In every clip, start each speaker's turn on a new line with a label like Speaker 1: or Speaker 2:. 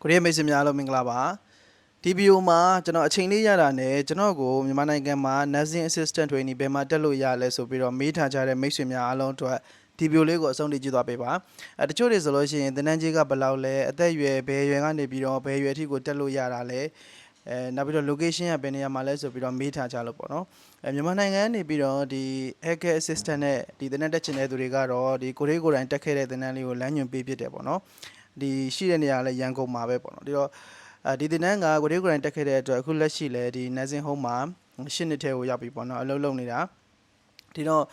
Speaker 1: ကိုရီးယားမိတ်ဆွေများအားလုံးမင်္ဂလာပါဒီဗီဒီယိုမှာကျွန်တော်အချိန်လေးရတာနဲ့ကျွန်တော်ကိုမြန်မာနိုင်ငံမှာ Nursing Assistant Training ဘယ်မှာတက်လို့ရလဲဆိုပြီးတော့မေးထားကြတဲ့မိတ်ဆွေများအားလုံးအတွက်ဒီဗီဒီယိုလေးကိုအဆုံးထိကြည့်သွားပေးပါတချို့တွေဆိုလို့ရှိရင်သင်တန်းကြီးကဘယ်လောက်လဲအသက်အရွယ်ဘယ်အရွယ်ကနေပြီးတော့ဘယ်အရွယ်အထိကိုတက်လို့ရတာလဲနောက်ပြီးတော့ location ကဘယ်နေရာမှာလဲဆိုပြီးတော့မေးထားကြလို့ပေါ့နော်မြန်မာနိုင်ငံကနေပြီးတော့ဒီ Healthcare Assistant နဲ့ဒီသင်တန်းတက်ချင်တဲ့သူတွေကတော့ဒီကိုယ်တိုင်တက်ခဲ့တဲ့သင်တန်းလေးကိုလမ်းညွှန်ပေးဖြစ်တယ်ပေါ့နော်ဒီရှိတဲ့နေရာလဲရန်ကုန်မှာပဲပေါ့နော်ဒီတော့ဒီသင်တန်းကကိုယ်တိုင်တက်ခဲ့တဲ့အတွက်အခုလက်ရှိလဲဒီ nursing home မှာ8နှစ်ထဲကိုရောက်ပြီပေါ့နော်အလုပ်လုပ်နေတာဒီတော့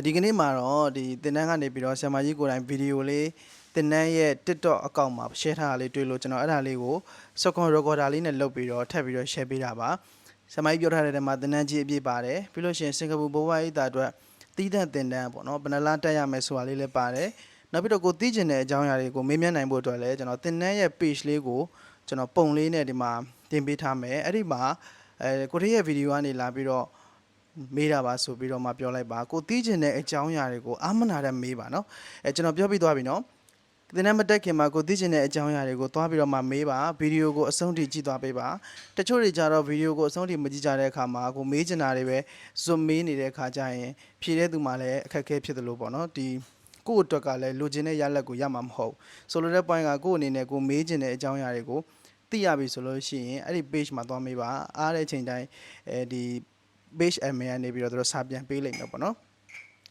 Speaker 1: ဒီကနေ့မှာတော့ဒီသင်တန်းကနေပြီးတော့ဆရာမကြီးကိုယ်တိုင်ဗီဒီယိုလေးသင်တန်းရဲ့ TikTok အကောင့်မှာ share ထားတာလေးတွေ့လို့ကျွန်တော်အဲ့ဒါလေးကို second recorder လေးနဲ့လုပ်ပြီးတော့ထပ်ပြီးတော့ share ပေးတာပါဆရာမကြီးပြောထားတဲ့ထဲမှာသင်တန်းကြီးအပြည့်ပါတယ်ပြီးလို့ရှိရင်စင်ကာပူဘိုးဘွားရေးတာအတွက်တီးတဲ့သင်တန်းပေါ့နော်ဘယ်နှလားတက်ရမယ်ဆိုတာလေးလည်းပါတယ်နောက်ပြီးတော့ကိုသိကျင်တဲ့အကြောင်းအရာတွေကိုမေးမြန်းနိုင်ဖို့အတွက်လည်းကျွန်တော်သင်တန်းရဲ့ page လေးကိုကျွန်တော်ပုံလေးနဲ့ဒီမှာတင်ပေးထားမယ်အဲ့ဒီမှာကိုရီးယားဗီဒီယိုကနေလာပြီးတော့မေးတာပါဆိုပြီးတော့မှပြောလိုက်ပါကိုသိကျင်တဲ့အကြောင်းအရာတွေကိုအာမနာတဲ့မေးပါနော်ကျွန်တော်ပြောပြီးသွားပြီနော်သင်တန်းမတက်ခင်မှာကိုသိကျင်တဲ့အကြောင်းအရာတွေကိုသွားပြီးတော့မှမေးပါဗီဒီယိုကိုအဆုံးထိကြည့်သွားပေးပါတချို့တွေကြတော့ဗီဒီယိုကိုအဆုံးထိမကြည့်ကြတဲ့အခါမှာကိုမေးချင်တာတွေပဲ zoom မေးနေတဲ့အခါကျရင်ဖြေတဲ့သူမှလည်းအခက်အခဲဖြစ်တယ်လို့ပေါ့နော်ဒီကိုယ့်အတွက်ကလည်းလိုချင်တဲ့ရလက်ကိုရမှာမဟုတ်ဆိုလိုတဲ့ point ကကိုယ့်အနေနဲ့ကိုမေးချင်တဲ့အကြောင်းအရာတွေကိုသိရပြီဆိုလို့ရှိရင်အဲ့ဒီ page မှာသွားမေးပါအားတဲ့အချိန်တိုင်းဒီ page admin ကနေပြီးတော့သူတို့စာပြန်ပေးလိုက်မယ်ပေါ့နော်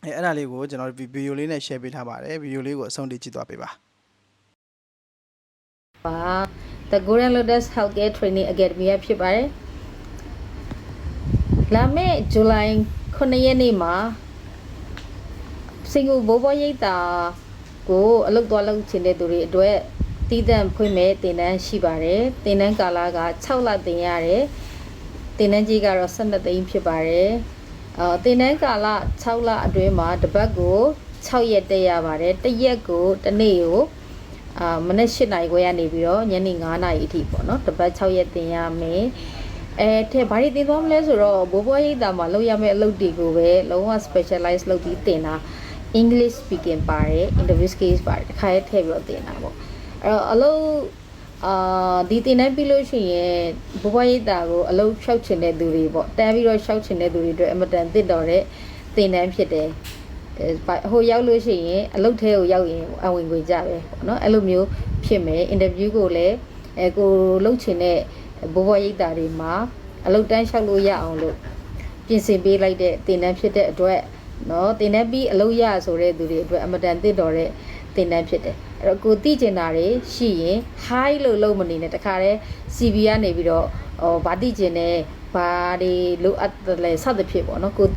Speaker 1: အဲ့ဒါလေးကိုကျွန်တော်ဗီဒီယိုလေးနဲ့ share ပေးထားပါတယ်ဗီဒီယိုလေးကိုအဆုံးထိကြည့်သွားပေးပါ
Speaker 2: The Golden Lotus Healthcare Training Academy ဖြစ်ပါတယ်လာမယ့်ဇူလိုင်9ရက်နေ့မှာစင်ကာပူဘိုးဘွားရိပ်သာကိုအလုပ်သွားလုပ်ချင်တဲ့သူတွေအတွက်တည်တံ့ဖွင့်မဲ့သင်တန်းရှိပါတယ်သင်တန်းကာလက6လသင်ရတယ်သင်တန်းကြီးကတော့12သိန်းဖြစ်ပါတယ်သင်တန်းကာလ6လအတွင်းမှာတစ်ပတ်ကို6ရက်တက်ရပါတယ်တစ်ရက်ကိုတစ်နေ့ကိုမနေ့8နာရီခွဲကနေပြီးတော့ညနေ9နာရီအထိပေါ့နော်တစ်ပတ်6ရက်သင်ရမယ်ထဲဘာတွေသင်သွားမလဲဆိုတော့ဘိုးဘွားရိပ်သာမှာလုပ်ရမယ့်အလုပ်တွေကိုပဲလုံးဝ specialize လုပ်ပြီးသင်တာ English speaking ပါတယ် interview skills ပါတယ်တစ်ခါရဲထည့်ပြီးတော့သင်တာပေါ့အဲ့တော့အလုပ်ဒီသင်တန်းပြီးလို့ရှိရင်ဘိုးဘွားရိပ်သာကိုအလုပ်လျှောက်ချင်တဲ့သူတွေပေါ့တန်းပြီးတော့လျှောက်ချင်တဲ့သူတွေအတွက်အမတန်သင့်တော်တဲ့သင်တန်းဖြစ်တယ်ဟိုရောက်လို့ရှိရင်အလုပ်ထဲကိုရောက်ရင်အဝင်ခွေကြပဲပေါ့နော်အဲ့လိုမျိုးဖြစ်မယ် interview ကိုလည်းကိုလုပ်ချင်တဲ့ဘိုးဘွားရိပ်သာတွေမှာအလုပ်တန်းလျှောက်လို့ရအောင်လို့ပြင်ဆင်ပေးလိုက်တဲ့သင်တန်းဖြစ်တဲ့အတွက်နော်သင်တန်းပြီးအလုပ်ရဆိုတဲ့သူတွေအတွက်အမတန်သင့်တော်တဲ့သင်တန်းဖြစ်တယ်အဲ့တော့ကိုသိကျင်တာတွေရှိရင် high လို့လုပ်မနေနဲ့တခါတည်း CV ကနေပြီးတော့ဘာသိကျင်လဲဘာတွေလိုအပ်တယ်လဲစသဖြင့်ပေါ့နော်ကို